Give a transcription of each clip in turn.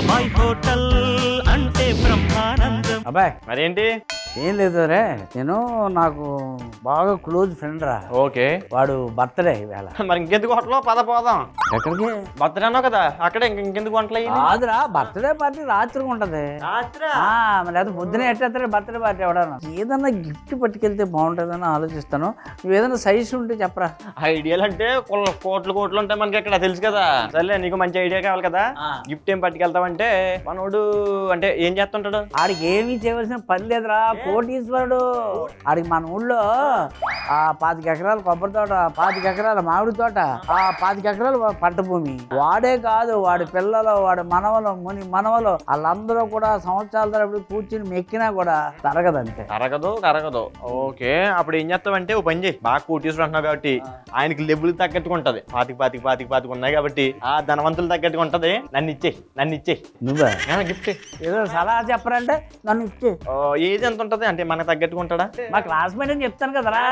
బాబాయ్ హోటల్ అంటే బ్రహ్మానందం. అబ్బాయి మరేంటి? ఏం లేదు రే, నేను నాకు బాగా క్లోజ్ ఫ్రెండ్ రా. ఓకే, వాడు బర్త్డే ఇవాళ. మరి ఇంకెందుకు హోటల్లో పోదాం. ఎక్కడికి? బర్త్డే అన్నావు కదా, అక్కడే ఇంకెందుకు వంటలు కాదురా, బర్త్డే పార్టీ రాత్రికి ఉంటది. లేదా పొద్దునే ఎట్టేస్తారు బర్త్డే పార్టీ ఎవడన్నా. ఏదన్నా గిఫ్ట్ పట్టుకెళ్తే బాగుంటుందని ఆలోచిస్తాను. నువ్వు ఏదైనా సజెషన్ ఉంటే చెప్పరా. ఐడియాలు అంటే కోట్లు ఉంటాయి మనకి ఇక్కడ, తెలుసు కదా. సర్లే, నీకు మంచి ఐడియా కావాలి కదా. గిఫ్ట్ ఏం పట్టుకెళ్తావంటే, మనోడు అంటే ఏం చేస్తుంటాడు? ఆడికి ఏమీ చేయవలసిన పని లేదురా, కోటీశ్వరుడు. ఆడికి మన ఊళ్ళో 25 ఎకరాల కొబ్బరి తోట, 25 ఎకరాల మామిడి తోట, 25 ఎకరాల పంట భూమి. వాడే కాదు, వాడి పిల్లలు, వాడి మనవలు, ముని మనవలు, వాళ్ళందరూ కూడా సంవత్సరాల తరబడి కూర్చుని మెక్కినా కూడా తరగదంతే. తరగదు. ఓకే, అప్పుడు ఏం చేస్తావంటే, ఓ పని చేయి. బాగా కోటీశ్వరుడు అంటున్నావు కాబట్టి ఆయనకి లెబుల్ తగ్గట్టుగా ఉంటది. 25 ఉన్నాయి కాబట్టి ఆ ధనవంతులు తగ్గట్టుగా ఉంటది. నన్ను ఇచ్చేయి. నువ్వే గిఫ్ట్ ఏదో సలహా చెప్పరంటే నన్ను ఇచ్చే. ఏది ఎంత ఉంటది అంటే మనకు తగ్గట్టుగా ఉంటాడా? మా క్లాస్మేట్ అని చెప్తాను కదరా.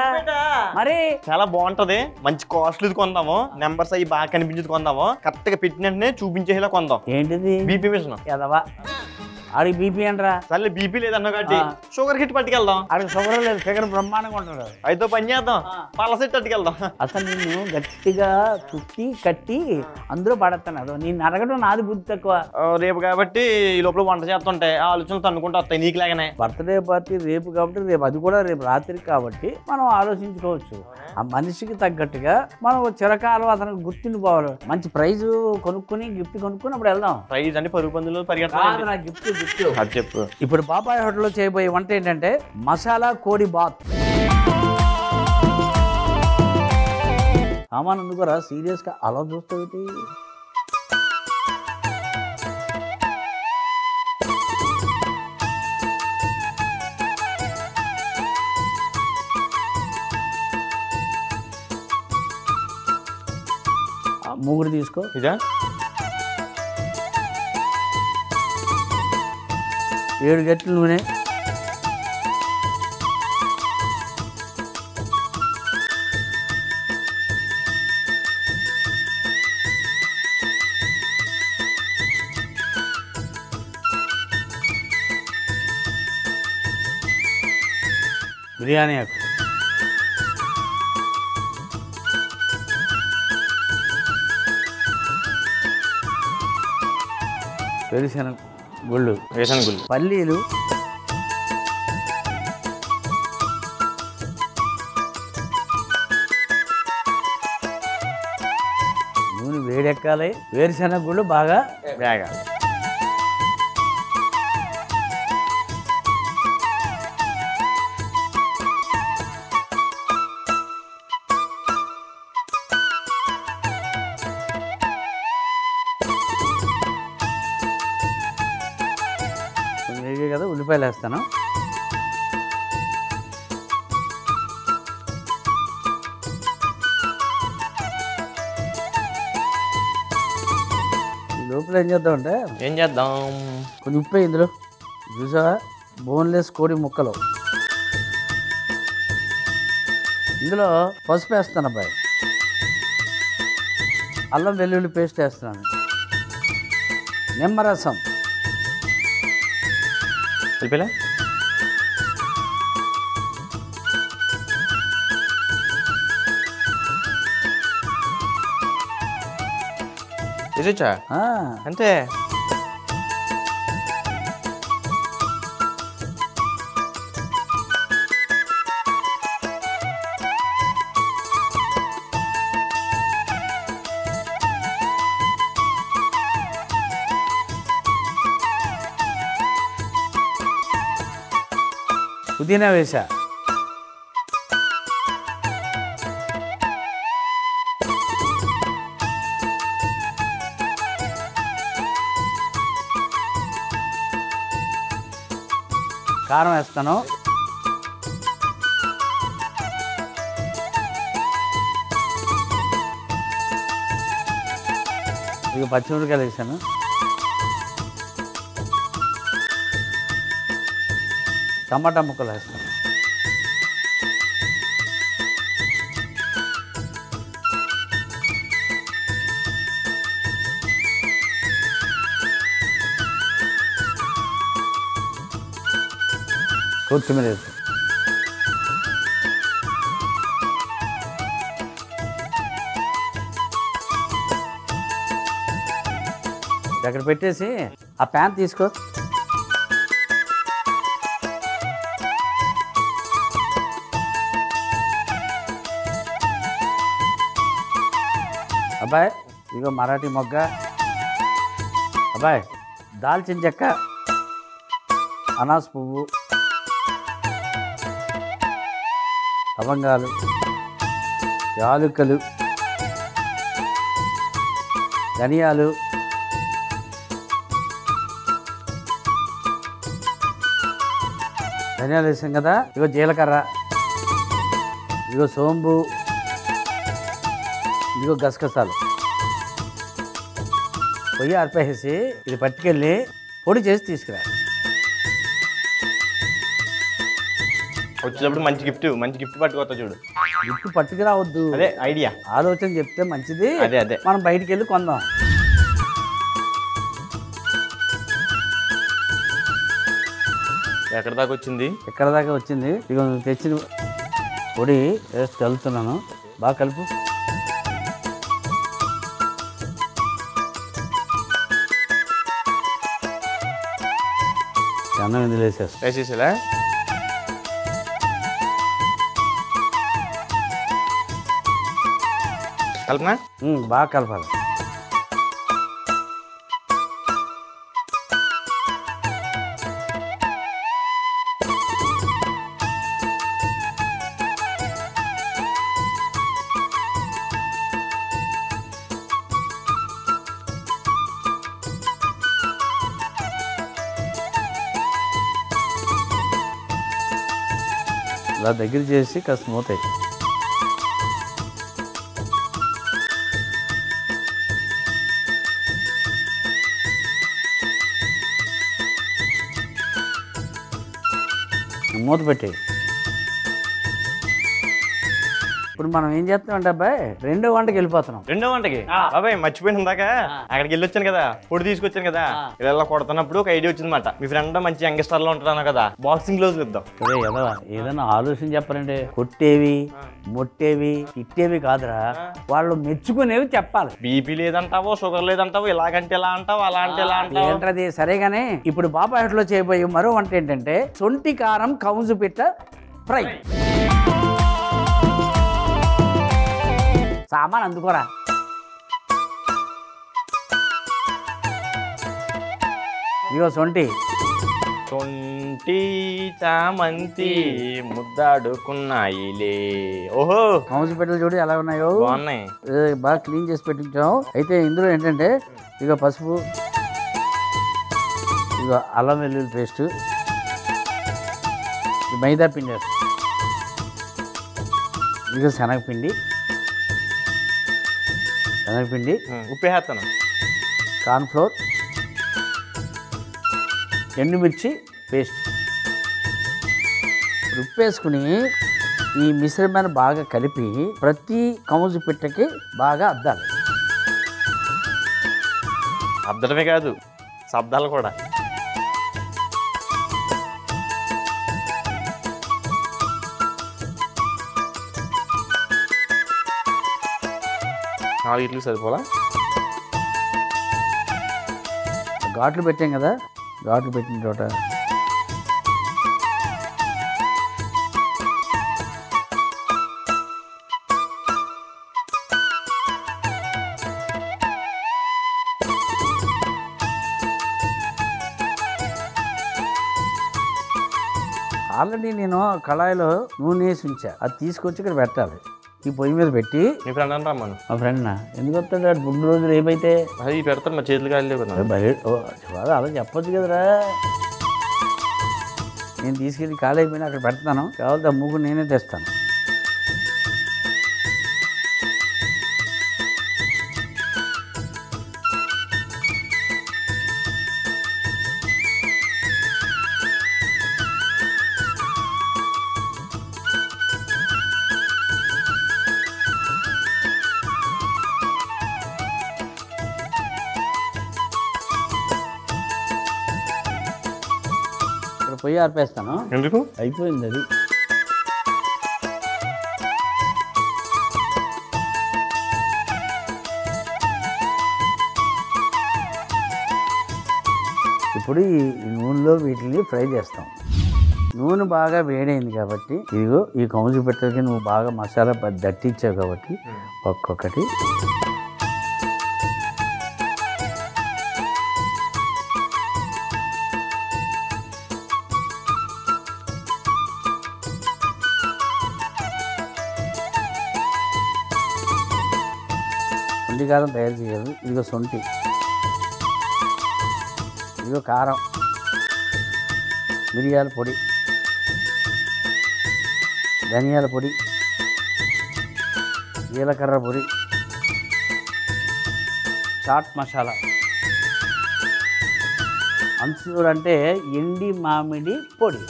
మరి చాలా బాగుంటది, మంచి కాస్ట్లీ కొందాము. నెంబర్స్ అవి బాగా కనిపించేది కొందాము. కరెక్ట్ గా పెట్టినట్టునే చూపించేలా కొందాం. ఏంటిది? BP machine. ఎదవా, ఆడికి బీపీ అంటరా. సర్లే, బీపీ లేదన్నా కాబట్టి షుగర్ కిట్ పట్టుకెళ్దాం. ఆడికి షుగర్ లేదు, ఫిగర్ బ్రహ్మాండంగా ఉంటాడు. అయితే పని చేద్దాం, పళ్ళ సెట్ పట్టుకెళ్దాం. అసలు నిన్ను గట్టిగా చుట్టి కట్టి అందులో పడతాను. అదో నేను అడగడం నాది బుద్ధి తక్కువ. రేపు కాబట్టి ఈ లోపల వంట చేస్తుంటాయి, ఆ ఆలోచనలు తన్నుకుంటూ వస్తాయి నీకు లాగానే. బర్త్డే పార్టీ రేపు కాబట్టి రేపు, అది కూడా రేపు రాత్రికి కాబట్టి మనం ఆలోచించుకోవచ్చు. ఆ మనిషికి తగ్గట్టుగా మనం చిరకాలం అతనికి గుర్తుండిపోవాలి. మంచి ప్రైజ్ కొనుక్కొని గిఫ్ట్ కొనుక్కొని అప్పుడు వెళ్దాం. ప్రైజ్ అని పరుగు పందులు పరిగెత్తాలి. గిఫ్ట్ అది చెప్పు. ఇప్పుడు బాబాయ్ హోటల్లో చేయబోయే వంట ఏంటంటే మసాలా కోడి బాత్. సామాన్ ఎందుకురా సీరియస్ గా అలా చూస్తావు? మూగుడు తీసుకో. ఇదా 7 గంటల నూనె, బిర్యానీ ఆకు, వేరుశనగ గుళ్ళు, పల్లీలు, నూనె వేడెక్కాలి. వేరుశనగ గుళ్ళు బాగా వేగాలి. కదా, ఉల్లిపాయలు వేస్తాను. ఈ లోపల ఏం చేద్దామంటే, కొంచెం ఉప్పు ఇందులో చూసావా, బోన్లెస్ కోడి ముక్కలు. ఇందులో పసుపు వేస్తాను అబ్బాయి, అల్లం వెల్లుల్లి పేస్ట్ వేస్తున్నాను, నిమ్మరసం, అంతే. పుదీనా వేసా, కారం వేస్తాను, ఇక పచ్చిమిరపకాయలు వేసాను, టమాటా ముక్కలు వేస్తాను, కొత్తిమీర వేసి అక్కడ పెట్టేసి ఆ ప్యాన్ తీసుకో. అబ్బాయి ఇదిగో మరాఠీ మొగ్గ, అబ్బాయి దాల్చిన చెక్క, అనాస పువ్వు, లవంగాలు, యాలుకలు, ధనియాలు, ధనియాలు వేసాం కదా, ఇగో జీలకర్ర, ఇగో సోంబు, ఇదిగో గసగసాలు పొయ్యి ఆర్పేసి ఇది పట్టుకెళ్ళి పొడి చేసి తీసుకురా. వచ్చేటప్పుడు మంచి గిఫ్ట్ పట్టుకోవద్దు చూడు. గిఫ్ట్ పట్టుకురావద్దు, అదే ఐడియా, ఆలోచన చెప్తే మంచిది. అదే మనం బయటికి వెళ్ళి కొందాం. ఎక్కడ దాకా వచ్చింది? ఎక్కడ దాకా వచ్చింది? ఇక నువ్వు తెచ్చిన పొడి వేసి చల్లుతున్నాను, బాగా కలుపు. అన్నం ఇందులో వేసేసేలా కల్పన బాగా కలపాలి. ఇలా దగ్గర చేసి కాస్త మూత అయ్యి మూత పెట్టేయి. ఇప్పుడు మనం ఏం చేస్తామంటే అబ్బాయి రెండో వంటకి వెళ్ళిపోతున్నాం. రెండో వంటకి బాబాయ్ మర్చిపోయిన దాకా అక్కడికి వెళ్ళి వచ్చాను కదా, పొడి తీసుకొచ్చాను కదా, ఇలా కొడుతున్నప్పుడు ఒక ఐడియా వచ్చిందన్నమాట. మీ ఫ్రెండ్ మంచి యంగ్స్టర్ లో ఉంటున్నాను కదా, బాక్సింగ్ గ్లోవ్స్ ఇద్దాం. అదే ఎదవా ఏదైనా ఆలోచన చెప్పాలంటే కొట్టేవి మొట్టేవి తిట్టేవి కాదురా, వాళ్ళు మెచ్చుకునేవి చెప్పాలి. బీపీ లేదంటావో, షుగర్ లేదంటావో, ఇలాగంటే ఇలా అంటావు, అలా అంటే ఇలా అంటావు. ఏంటది సరేగానే. ఇప్పుడు బాబాయిలో చేయబోయే మరో వంట ఏంటంటే సొంటి కారం కౌజు పిట్ట ఫ్రై. సామాన్ అందుకోరా. ఇగో సొంటి చామంతి ముద్దాడుకున్నాయిలే. ఓహో కౌజు పిట్టలు చూడు ఎలా ఉన్నాయో, బాగున్నాయి. బాగా క్లీన్ చేసి పెట్టించాం. అయితే ఇందులో ఏంటంటే ఇగో పసుపు, ఇగో అల్లం వెల్లుల్లి పేస్ట్, మైదా పిండి, ఇగో శనగపిండి, ఉప్పు వేస్తాను, కార్న్ఫ్లోర్, ఎండుమిర్చి పేస్ట్. ఉప్పు వేసుకుని ఈ మిశ్రమాన్ని బాగా కలిపి ప్రతి కౌజు పిట్టకి బాగా అద్దాలి. అద్దడమే కాదు, శబ్దాలు కూడా. ఇట్లు సరిపోలా. ఘాట్లు పెట్టాం కదా, ఘాట్లు పెట్టిన చోట ఆల్రెడీ నేను కళాయిలో నూనె వేసి ఉంచా, అది తీసుకొచ్చి ఇక్కడ పెట్టాలి. ఈ పొయ్యి మీద పెట్టి మీ ఫ్రెండ్ అని రమ్మను. మా ఫ్రెండ్ నా ఎందుకు వస్తాడు? 2 రోజులు ఏమైతే అది పెడతాను, మా చేతులు కాయలేవు కదా. అలా చెప్పొచ్చు కదరా. నేను తీసుకెళ్ళి ఖాళీ అయిపోయినా అక్కడ పెడతాను, కావాలి మూగుడు నేనే తెస్తాను. ఇక్కడ పొయ్యి ఆర్పేస్తాను. ఎందుకు? అయిపోయింది అది. ఇప్పుడు ఈ నూనెలో వీటిని ఫ్రై చేస్తాం. నూనె బాగా వేడైంది కాబట్టి ఇదిగో ఈ కౌజు పెట్టకి నువ్వు బాగా మసాలా దట్టించావు కాబట్టి ఒక్కొక్కటి సొంటి కారం తయారు చేయాలి. ఇదిగో సొంటి, ఇదిగో కారం, మిరియాల పొడి, ధనియాల పొడి, జీలకర్ర పొడి, చాట్ మసాలా, అమ్చూర్ అంటే ఎండి మామిడి పొడి,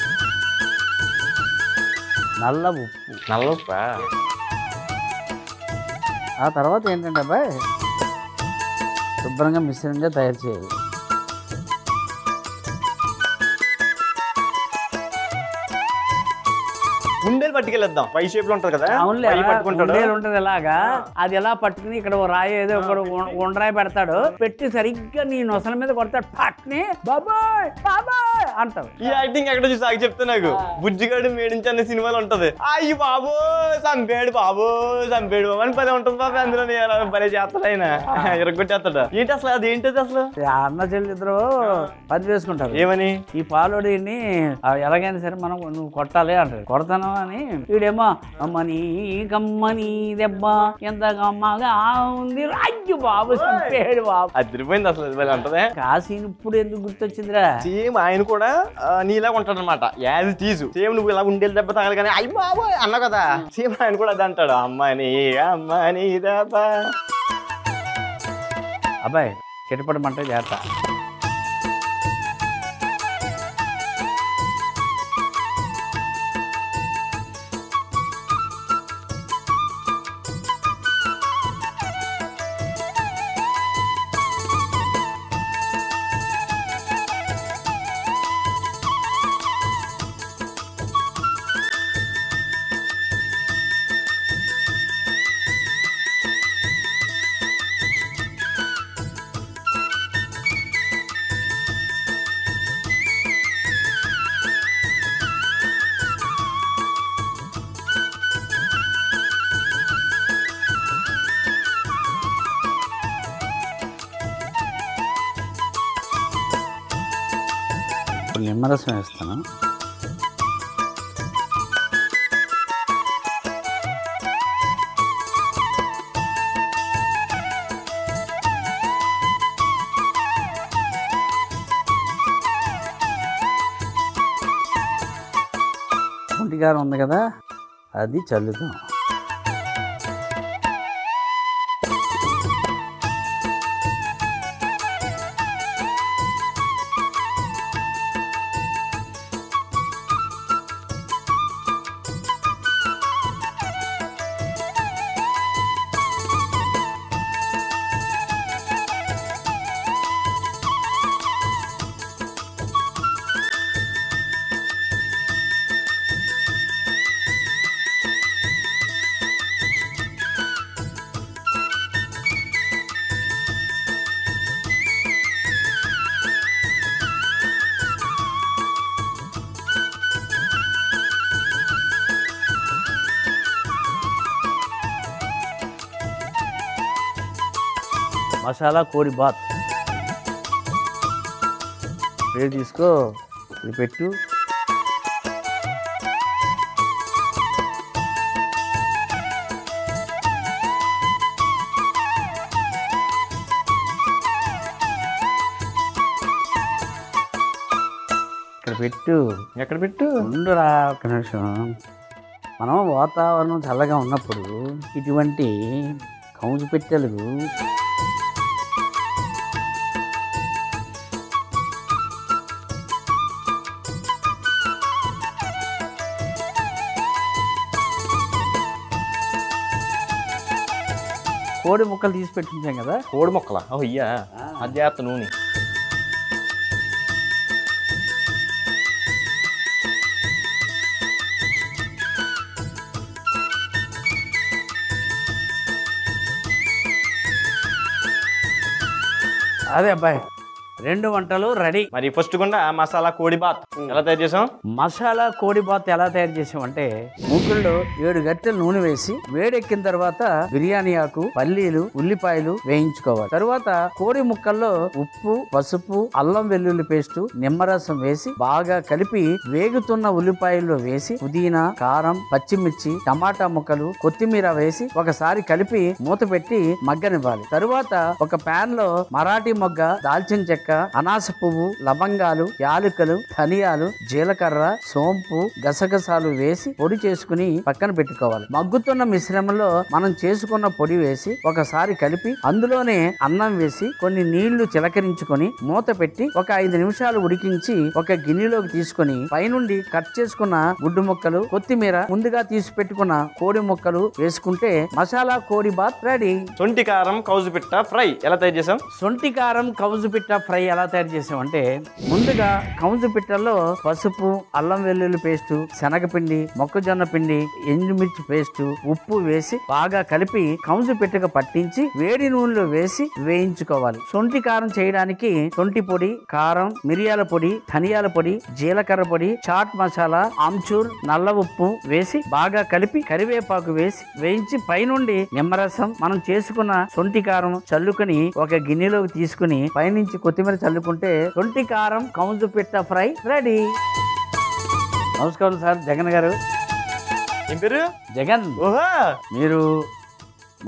నల్ల ఉప్పు. నల్ల ఉప్పా? ఆ తర్వాత ఏంటంటే అబ్బాయి శుభ్రంగా మిశ్రమంగా తయారు చేయాలి. గుండెలు పట్టుకెళ్ళేద్దాం. వై షేప్ లో ఉంటది కదా, అవునులే, వై పట్టుకుంటాడు. ఉండేలు ఉంటది ఇలాగా. అది ఎలా పట్టుకుని ఇక్కడ ఓ రాయి ఏదో ఒకడు ఉండరాయి పెడతాడు, పెట్టి సరిగ్గా నీ నొసల మీద కొడతాడు, పట్ని బాబాయ్ బాబాయ్ అంటాడు. ఈ యాక్టింగ్ ఎక్కడ చూసి ఆగి చెప్తా నాకు. బుజ్జిగాడు మేడించి అనే సినిమాలు ఉంటది. అయ్యి బాబో చంపేడు బాబో చంపేడు బాబు అని పదే ఉంటుంది బాబు. అందులో భలే చేస్తాడు ఆయన, ఇరగొట్టేస్తాడు. ఏంటి అసలు అది ఏంటది అసలు? అన్న చెల్లి ఇద్దరు పని వేసుకుంటారు. ఏమని? ఈ పాలోడిని ఎలాగైనా సరే మనం నువ్వు కొట్టాలి అంటాడు. కొడతాను అని వీడేమో అమ్మని కమ్మని దెబ్బ ఎంత కమ్మగా ఉంది, అయ్యో బాబు చంపేడు బాబు. అదిరిపోయింది అసలు. భలే ఉంటది. కాశీని ఇప్పుడు ఎందుకు గుర్తొచ్చిందిరా? సేమ్ ఆయన కూడా నీలాగా ఉంటాడు అనమాట. యాజ్ తీసు సేమ్ నువ్వు ఇలా ఉండేది దెబ్బ తగలి కానీ అయ్యి బాబు అన్నా కదా, సేమ్ ఆయన కూడా అది అంటాడు, అమ్మని అమ్మని దెబ్బ. అబ్బాయి చెట్టుపడమంటే చేస్తా. నిమ్మరసం వేస్తాను. ఒంటికారం ఉంది కదా, అది చల్లుతాం. మసాలా కోడి బాత్ వేడి తీసుకో, ఇది పెట్టు. ఇక్కడ పెట్టు. ఎక్కడ పెట్టు? ఉండురా ఒక్క నిమిషం. మనం వాతావరణం చల్లగా ఉన్నప్పుడు ఇటువంటి కౌజు పెట్టెలకు కోడి ముక్కలు తీసి పెట్టించాం కదా. కోడి మొక్కలా? అయ్యా అధ్యాత్మ నూనె. అదే అబ్బాయి 2 వంటలు రెడీ. మరి ఫస్ట్ గుండా మసాలా కోడి బాత్ ఎలా తయారు చేసాం? మసాలా కోడి బాత్ ఎలా తయారు చేసామంటే మూకుల్లో 7 గట్టెలు నూనె వేసి వేడెక్కిన తర్వాత బిర్యానీ ఆకు, పల్లీలు, ఉల్లిపాయలు వేయించుకోవాలి. తర్వాత కోడి ముక్కల్లో ఉప్పు, పసుపు, అల్లం వెల్లుల్లి పేస్టు, నిమ్మరసం వేసి బాగా కలిపి వేగుతున్న ఉల్లిపాయల్లో వేసి పుదీనా, కారం, పచ్చిమిర్చి, టమాటా ముక్కలు, కొత్తిమీర వేసి ఒకసారి కలిపి మూత పెట్టి మగ్గనివ్వాలి. తరువాత ఒక పాన్ లో మరాఠీ మొగ్గ, దాల్చిన చెక్క, అనాస పువ్వు, లవంగాలు, యాలకులు, ధనియాలు, జీలకర్ర, సోంపు, గసగసాలు వేసి పొడి చేసుకుని పక్కన పెట్టుకోవాలి. మగ్గుతున్న మిశ్రమంలో మనం చేసుకున్న పొడి వేసి ఒకసారి కలిపి అందులోనే అన్నం వేసి కొన్ని నీళ్లు చిలకరించుకొని మూత పెట్టి ఒక 5 నిమిషాలు ఉడికించి ఒక గిన్నెలోకి తీసుకొని పైనుండి కట్ చేసుకున్న గుడ్డు ముక్కలు, కొత్తిమీర, ముందుగా తీసి పెట్టుకున్న కోడి ముక్కలు వేసుకుంటే మసాలా కోడి బాత్ రెడీ. సొంటి కారం కౌజు పిట్ట ఫ్రై ఎలా తయారు చేసాం? సొంటి కారం కౌజు పిట్ట ఫ్రై ఎలా తయారు చేసామంటే ముందుగా కౌజు పిట్టలో పసుపు, అల్లం వెల్లుల్లి పేస్టు, శనగపిండి, మొక్కజొన్న పిండి, ఎండుమిర్చి పేస్టు, ఉప్పు వేసి బాగా కలిపి కౌజు పిట్టకు పట్టించి వేడి నూనెలో వేసి వేయించుకోవాలి. సొంటి కారం చేయడానికి సొంటి పొడి, కారం, మిరియాల పొడి, ధనియాల పొడి, జీలకర్ర పొడి, చాట్ మసాలా, ఆమ్చూర్, నల్ల ఉప్పు వేసి బాగా కలిపి కరివేపాకు వేసి వేయించి పైనుండి నిమ్మరసం, మనం చేసుకున్న సొంటి కారం చల్లుకొని ఒక గిన్నెలోకి తీసుకుని పైనుంచి కొత్తిమీర చల్లుకుంటే సొంటి కారం కౌజు పిట్ట ఫ్రై రెడీ. నమస్కారం సార్, జగన్ గారు. ఏం పేరు? జగన్. ఓహో, మీరు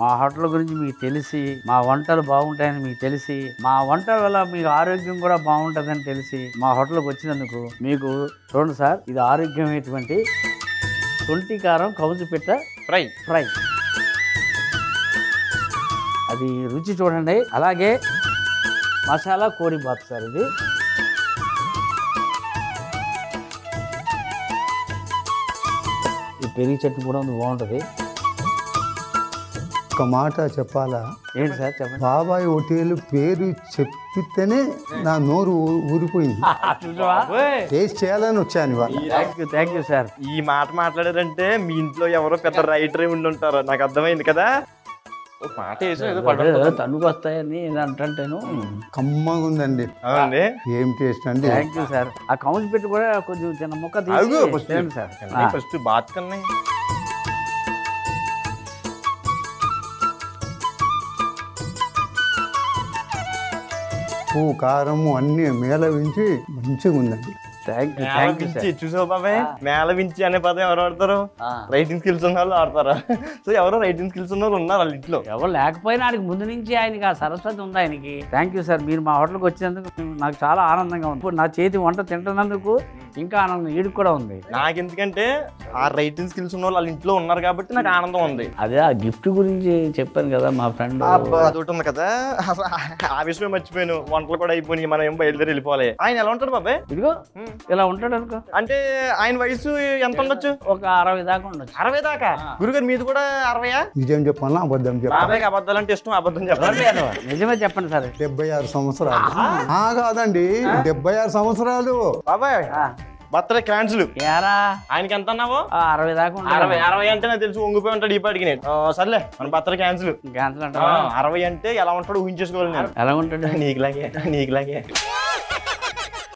మా హోటల్ గురించి మీకు తెలిసి, మా వంటలు బాగుంటాయని మీకు తెలిసి, మా వంటల వల్ల మీకు ఆరోగ్యం కూడా బాగుంటుందని తెలిసి మా హోటల్కి వచ్చినందుకు మీకు చూడండి సార్, ఇది ఆరోగ్యమైనటువంటి సొంటి కారం కౌజు పిట్ట ఫ్రై ఫ్రై. అది రుచి చూడండి. అలాగే మసాలా కోడి బాత్ సార్, ఇది పెరిగి చట్నీ కూడా ఉంది, బాగుంటుంది. ఒక మాట చెప్పాలా? ఏంటి సార్ చెప్పండి. బాబాయ్ హోటల్ పేరు చెప్పితేనే నా నోరు ఊరిపోయింది. టేస్ట్ చేయాలని వచ్చాను ఇవాళ. Thank you sir. ఈ మాట మాట్లాడారంటే మీ ఇంట్లో ఎవరో పెద్ద రైటర్ ఉండి ఉంటారు, నాకు అర్థమైంది కదా. ఒక మాట వేసి ఏదో తన్నుకు వస్తాయని అంటాను. కమ్మగా ఉందండి. అవునండి, ఏం టేస్ట్ అండి. Thank you sir. ఆ కౌన్స్ పెట్టి కూడా కొంచెం చిన్న ముక్క తీసి సార్. ఫస్ట్ బాత్ కన్నా ఉప్పు, కారము అన్ని మేళవించి మంచిగా ఉందండి. Thank you sir. చూసావు బాబాయ్, మేళ వించి అనే పదం ఎవరు ఆడతారు? రైటింగ్ స్కిల్స్ ఉన్న వాళ్ళు ఆడతారు. సో ఎవరో రైటింగ్ స్కిల్స్ ఉన్న వాళ్ళు ఉన్నారు వాళ్ళ ఇంట్లో. ఎవరు లేకపోయినా ఆయనకి ముందు నుంచి ఆయనకి ఆ సరస్వతి ఉంది ఆయనకి. Thank you sir. మీరు మా హోటల్కి వచ్చినందుకు నాకు చాలా ఆనందంగా ఉంది. ఇప్పుడు నా చేతి వంట తింటున్నందుకు ఇంకా ఆనందం ఈడికి కూడా ఉంది. నాకు ఎందుకంటే ఆ రైటింగ్ స్కిల్స్ ఉన్న వాళ్ళు ఇంట్లో ఉన్నారు కాబట్టి నాకు ఆనందం ఉంది. అదే ఆ గిఫ్ట్ గురించి చెప్పాను కదా మా ఫ్రెండ్, అదొకటి ఉంది కదా, ఆ విషయమే మర్చిపోయాను. వంటలు కూడా అయిపోయి మనం ఏం బయలుదేరి వెళ్ళిపోవాలి. ఆయన ఎలా ఉంటాడు బాబాయ్? ఇదిగో ఇలా ఉంటాడు అనుకో. అంటే ఆయన వయసు ఎంత ఉండొచ్చు? ఒక 60 దాకా ఉండొచ్చు. 60 దాకా? గురుగారు మీది కూడా 60? నిజం చెప్పాలా అబద్ధం చెప్పాలి? బాబాయ్కి అబద్ధాలు అంటే ఇష్టం, అబద్ధం చెప్పాలి. నిజమే చెప్పండి సార్. 76 సంవత్సరాలు. కాదండి, 76 సంవత్సరాలు. బాబాయ్ బర్త్డే క్యాన్సిల్. ఆయనకి ఎంత అన్నావు? 60 దాకా. 60 అంటే నాకు తెలుసు వంగిపోయి ఉంటాడు ఈ పాటికి. నేను సర్లే మన బర్త్డే క్యాన్సిల్. 60 అంటే ఎలా ఉంటాడు ఊహించేసుకోవాలి నేను. ఎలా ఉంటాడు? నీకులాగే